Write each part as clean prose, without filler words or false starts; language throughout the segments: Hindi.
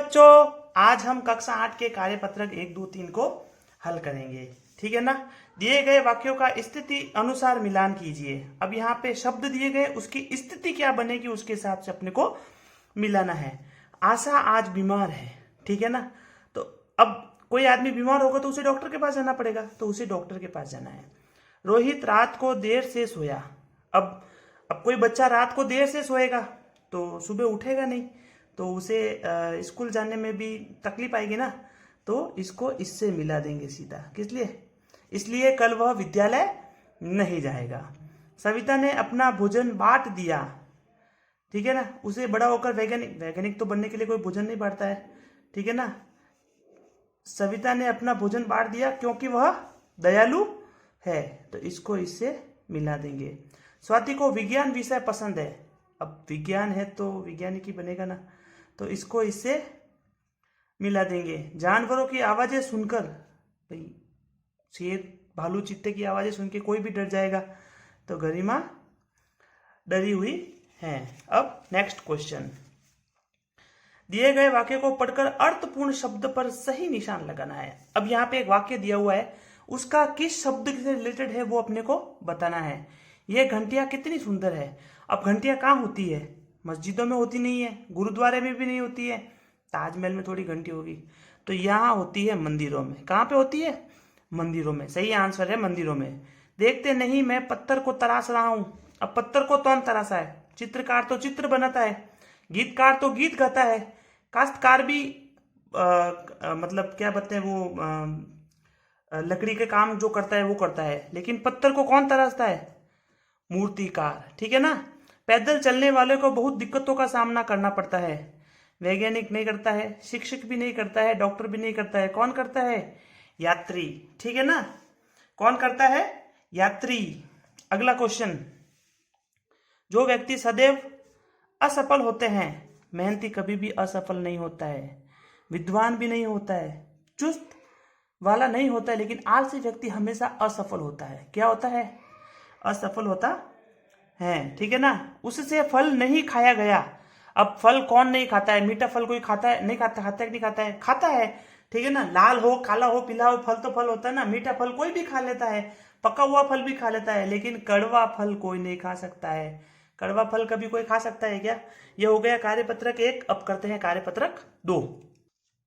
बच्चों, आज हम कक्षा 8 के कार्यपत्रक 1, 2, 3 को हल करेंगे। ठीक है ना। दिए गए वाक्यों का स्थिति अनुसार मिलान कीजिए। अब यहाँ पे शब्द दिए गए, उसकी स्थिति क्या बनेगी उसके हिसाब से अपने को मिलाना है। आशा आज बीमार है, ठीक है ना। तो अब कोई आदमी बीमार होगा तो उसे डॉक्टर के पास जाना पड़ेगा, तो उसे डॉक्टर के पास जाना है। रोहित रात को देर से सोया। अब कोई बच्चा रात को देर से सोएगा तो सुबह उठेगा नहीं, तो उसे स्कूल जाने में भी तकलीफ आएगी ना। तो इसको इससे मिला देंगे सीधा। किस लिए? इसलिए कल वह विद्यालय नहीं जाएगा। सविता ने अपना भोजन बांट दिया, ठीक है ना। उसे बड़ा होकर वैज्ञानिक तो बनने के लिए कोई भोजन नहीं बांटता है, ठीक है ना। सविता ने अपना भोजन बांट दिया क्योंकि वह दयालु है, तो इसको इससे मिला देंगे। स्वाति को विज्ञान विषय पसंद है। अब विज्ञान है तो वैज्ञानिक ही बनेगा ना, तो इसको इससे मिला देंगे। जानवरों की आवाजें सुनकर, भाई शेर भालू चीते की आवाजें सुन के कोई भी डर जाएगा, तो गरिमा डरी हुई है। अब नेक्स्ट क्वेश्चन। दिए गए वाक्य को पढ़कर अर्थपूर्ण शब्द पर सही निशान लगाना है। अब यहाँ पे एक वाक्य दिया हुआ है, उसका किस शब्द से रिलेटेड है वो अपने को बताना है। यह घंटियां कितनी सुंदर है। अब घंटियां कहाँ होती है? मस्जिदों में होती नहीं है, गुरुद्वारे में भी नहीं होती है, ताजमहल में थोड़ी घंटी होगी, तो यहाँ होती है मंदिरों में। कहाँ पे होती है? मंदिरों में। सही आंसर है मंदिरों में। देखते नहीं मैं पत्थर को तराश रहा हूं। अब पत्थर को कौन तराशा है? चित्रकार तो चित्र बनाता है, गीतकार तो गीत गाता है, काश्तकार भी मतलब क्या बोलते हैं वो लकड़ी के काम जो करता है वो करता है, लेकिन पत्थर को कौन तराशता है? मूर्तिकार, ठीक है ना। पैदल चलने वाले को बहुत दिक्कतों का सामना करना पड़ता है। वैज्ञानिक नहीं करता है, शिक्षक भी नहीं करता है, डॉक्टर भी नहीं करता है, कौन करता है? यात्री, ठीक है ना। कौन करता है? यात्री। अगला क्वेश्चन। जो व्यक्ति सदैव असफल होते हैं, मेहनती कभी भी असफल नहीं होता है, विद्वान भी नहीं होता है, चुस्त वाला नहीं होता है, लेकिन आलसी व्यक्ति हमेशा असफल होता है। क्या होता है? असफल होता है, ठीक है ना। उससे फल नहीं खाया गया। अब फल कौन नहीं खाता है? मीठा फल कोई खाता है? नहीं खाता। खाता है कि नहीं खाता है? खाता है, ठीक है ना। लाल हो, काला हो, पीला हो, फल तो फल होता है ना। मीठा फल कोई भी खा लेता है, पका हुआ फल भी खा लेता है, लेकिन कड़वा फल कोई नहीं खा सकता है। कड़वा फल कभी कोई खा सकता है क्या? ये हो गया कार्यपत्रक 1। अब करते हैं कार्यपत्रक 2।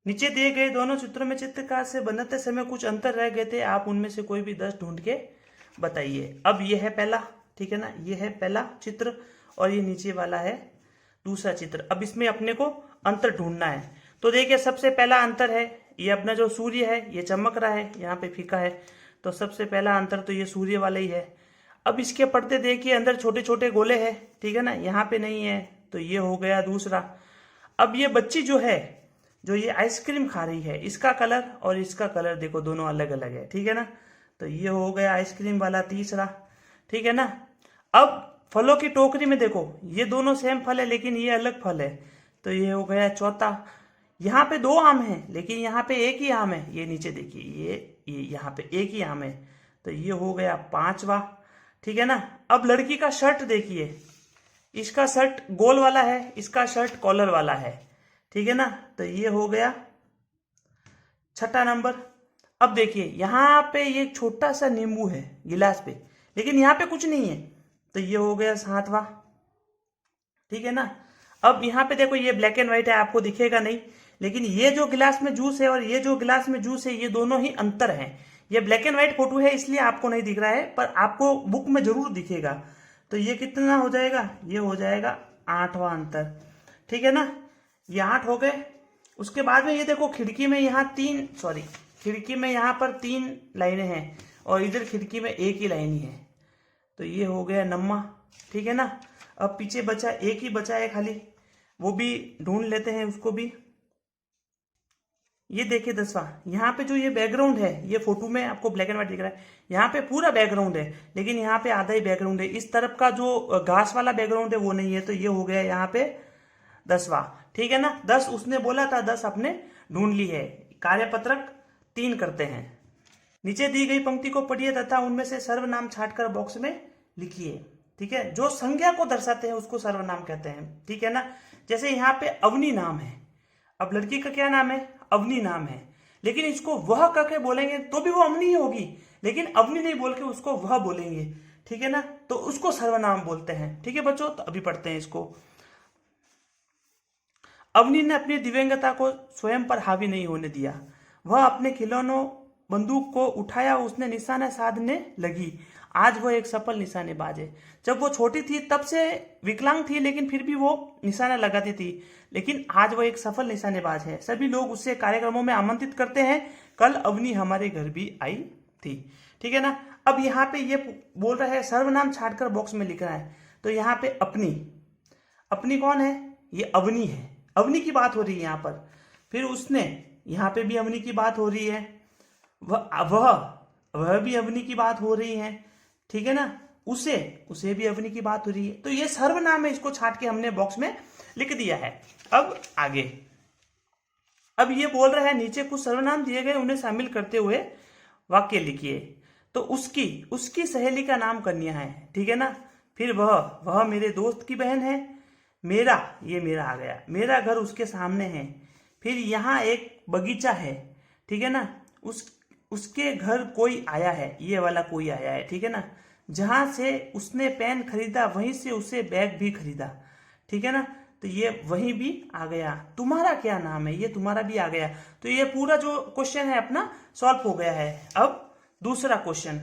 नीचे दिए गए दोनों चित्रों में चित्रकार से बनाते समय कुछ अंतर रह गए थे, आप उनमें से कोई भी 10 ढूंढ के बताइए। अब ये है पहला, ठीक है ना, ये है पहला चित्र और ये नीचे वाला है दूसरा चित्र। अब इसमें अपने को अंतर ढूंढना है। तो देखिए सबसे पहला अंतर है, ये अपना जो सूर्य है ये चमक रहा है, यहाँ पे फीका है, तो सबसे पहला अंतर तो ये सूर्य वाला ही है। अब इसके पर्दे देखिए, अंदर छोटे छोटे गोले हैं, ठीक है ना, यहाँ पे नहीं है, तो ये हो गया दूसरा। अब ये बच्ची जो है, जो ये आइसक्रीम खा रही है, इसका कलर और इसका कलर देखो दोनों अलग अलग है, ठीक है ना, तो ये हो गया आइसक्रीम वाला तीसरा, ठीक है ना। अब फलों की टोकरी में देखो, ये दोनों सेम फल है लेकिन ये अलग फल है, तो ये हो गया चौथा। यहाँ पे 2 आम है लेकिन यहाँ पे एक ही आम है, ये नीचे देखिए, ये यहाँ पे एक ही आम है, तो ये हो गया 5वां, ठीक है ना। अब लड़की का शर्ट देखिए, इसका शर्ट गोल वाला है, इसका शर्ट कॉलर वाला है, ठीक है ना, तो ये हो गया 6ठा नंबर। अब देखिए यहाँ पे ये छोटा सा नींबू है गिलास पे, लेकिन यहाँ पे कुछ नहीं है, तो ये हो गया 7वां, ठीक है ना। अब यहाँ पे देखो ये ब्लैक एंड व्हाइट है, आपको दिखेगा नहीं, लेकिन ये जो गिलास में जूस है और ये जो गिलास में जूस है, ये दोनों ही अंतर हैं। ये ब्लैक एंड व्हाइट फोटो है इसलिए आपको नहीं दिख रहा है, पर आपको बुक में जरूर दिखेगा। तो ये कितना हो जाएगा? ये हो जाएगा 8वां अंतर, ठीक है ना। ये 8 हो गए। उसके बाद में ये देखो खिड़की में यहाँ खिड़की में यहाँ पर 3 लाइनें हैं और इधर खिड़की में एक ही लाइन ही है, तो ये हो गया 9वां, ठीक है ना। अब पीछे बचा एक ही बचा है खाली, वो भी ढूंढ लेते हैं उसको भी। ये देखिए 10वां। यहाँ पे जो ये बैकग्राउंड है, ये फोटो में आपको ब्लैक एंड व्हाइट दिख रहा है, यहाँ पे पूरा बैकग्राउंड है, लेकिन यहाँ पे आधा ही बैकग्राउंड है। इस तरफ का जो घास वाला बैकग्राउंड है वो नहीं है, तो ये हो गया यहाँ पे 10वां, ठीक है ना। 10 उसने बोला था, 10 आपने ढूंढ ली है। कार्यपत्रक 3 करते हैं। नीचे दी गई पंक्ति को पढ़िए तथा उनमें से सर्वनाम छांटकर बॉक्स में लिखिए, ठीक है। जो संज्ञा को दर्शाते हैं उसको सर्वनाम कहते हैं, ठीक है ना। जैसे यहाँ पे अवनी नाम है, अब लड़की का क्या नाम है? अवनी नाम है, लेकिन इसको वह कह के बोलेंगे तो भी वो अवनी ही होगी, लेकिन अवनी नहीं बोल के उसको वह बोलेंगे, ठीक है ना, तो उसको सर्वनाम बोलते हैं। ठीक है बच्चों, तो अभी पढ़ते हैं इसको। अवनी ने अपनी दिव्यांगता को स्वयं पर हावी नहीं होने दिया। वह अपने खिलौनों बंदूक को उठाया, उसने निशाना साधने लगी। आज वह एक सफल निशानेबाज है। जब वो छोटी थी तब से विकलांग थी, लेकिन फिर भी वो निशाना लगाती थी, लेकिन आज वो एक सफल निशानेबाज है। सभी लोग उससे कार्यक्रमों में आमंत्रित करते हैं। कल अवनी हमारे घर भी आई थी। ठीक है ना। अब यहाँ पे ये बोल रहा है सर्वनाम छाटकर बॉक्स में लिख रहा है, तो यहाँ पे अपनी, अपनी कौन है? ये अवनी है। अवनी की बात हो रही है यहाँ पर। फिर उसने, यहाँ पे भी अवनी की बात हो रही है। वह भी अवनी की बात हो रही है, ठीक है ना। उसे भी अवनी की बात हो रही है। तो ये सर्वनाम है, इसको छाट के हमने बॉक्स में लिख दिया है। अब आगे, अब ये बोल रहा है नीचे कुछ सर्वनाम दिए गए, उन्हें शामिल करते हुए वाक्य लिखिए। तो उसकी सहेली का नाम कन्या है, ठीक है ना। फिर वह मेरे दोस्त की बहन है। मेरा, ये मेरा आ गया, मेरा घर उसके सामने है। फिर यहाँ एक बगीचा है, ठीक है ना। उसके घर कोई आया है, ये वाला कोई आया है, ठीक है ना। जहां से उसने पेन खरीदा वहीं से उसे बैग भी खरीदा, ठीक है ना। तो ये वहीं भी आ गया। तुम्हारा क्या नाम है? ये तुम्हारा भी आ गया। तो ये पूरा जो क्वेश्चन है अपना सॉल्व हो गया है। अब दूसरा क्वेश्चन,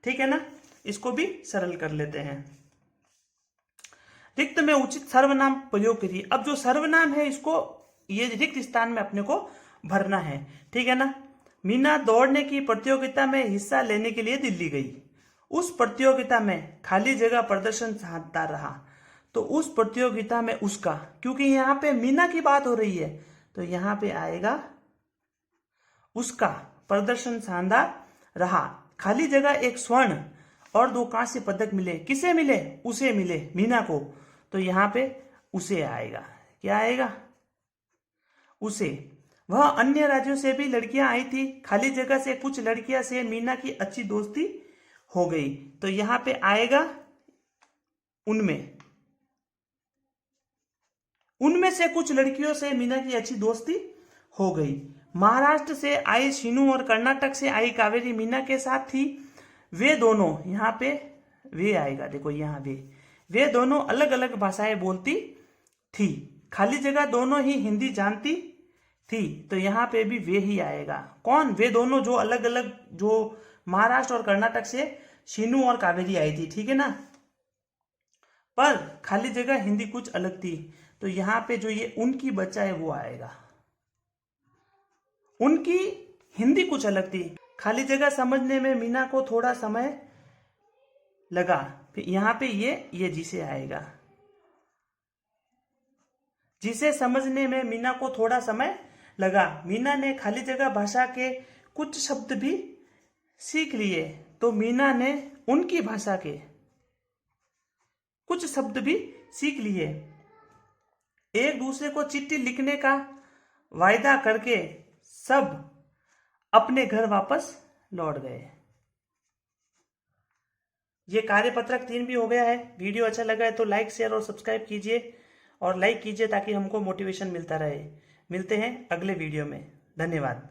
ठीक है ना, इसको भी सरल कर लेते हैं। रिक्त में उचित सर्वनाम प्रयोग करिए। अब जो सर्वनाम है इसको, ये रिक्त स्थान में अपने को भरना है, ठीक है ना। मीना दौड़ने की प्रतियोगिता में हिस्सा लेने के लिए दिल्ली गई। उस प्रतियोगिता में खाली जगह प्रदर्शन शानदार रहा। तो उस प्रतियोगिता में उसका, क्योंकि यहाँ पे मीना की बात हो रही है, तो यहाँ पे आएगा उसका प्रदर्शन शानदार रहा। खाली जगह एक स्वर्ण और 2 कांस्य पदक मिले। किसे मिले? उसे मिले, मीना को। तो यहाँ पे उसे आएगा। क्या आएगा? उसे। वह अन्य राज्यों से भी लड़कियां आई थी। खाली जगह से कुछ लड़कियां से मीना की अच्छी दोस्ती हो गई। तो यहां पे आएगा उनमें से कुछ लड़कियों से मीना की अच्छी दोस्ती हो गई। महाराष्ट्र से आई शीनू और कर्नाटक से आई कावेरी मीना के साथ थी। वे दोनों, यहाँ पे वे आएगा, देखो यहाँ वे दोनों अलग अलग भाषाएं बोलती थी। खाली जगह दोनों ही हिंदी जानती थी। तो यहाँ पे भी वे ही आएगा। कौन? वे दोनों जो अलग अलग, जो महाराष्ट्र और कर्नाटक से शीनू और कावेरी आई थी, ठीक है ना। पर खाली जगह हिंदी कुछ अलग थी। तो यहाँ पे जो ये उनकी बच्चा है वो आएगा। उनकी हिंदी कुछ अलग थी। खाली जगह समझने में मीना को थोड़ा समय लगा। फिर यहाँ पे ये जिसे आएगा। जिसे समझने में मीना को थोड़ा समय लगा। मीना ने खाली जगह भाषा के कुछ शब्द भी सीख लिए। तो मीना ने उनकी भाषा के कुछ शब्द भी सीख लिए। एक दूसरे को चिट्ठी लिखने का वायदा करके सब अपने घर वापस लौट गए। ये कार्यपत्रक 3 भी हो गया है। वीडियो अच्छा लगा है तो लाइक, शेयर और सब्सक्राइब कीजिए, और लाइक कीजिए ताकि हमको मोटिवेशन मिलता रहे। मिलते हैं अगले वीडियो में। धन्यवाद।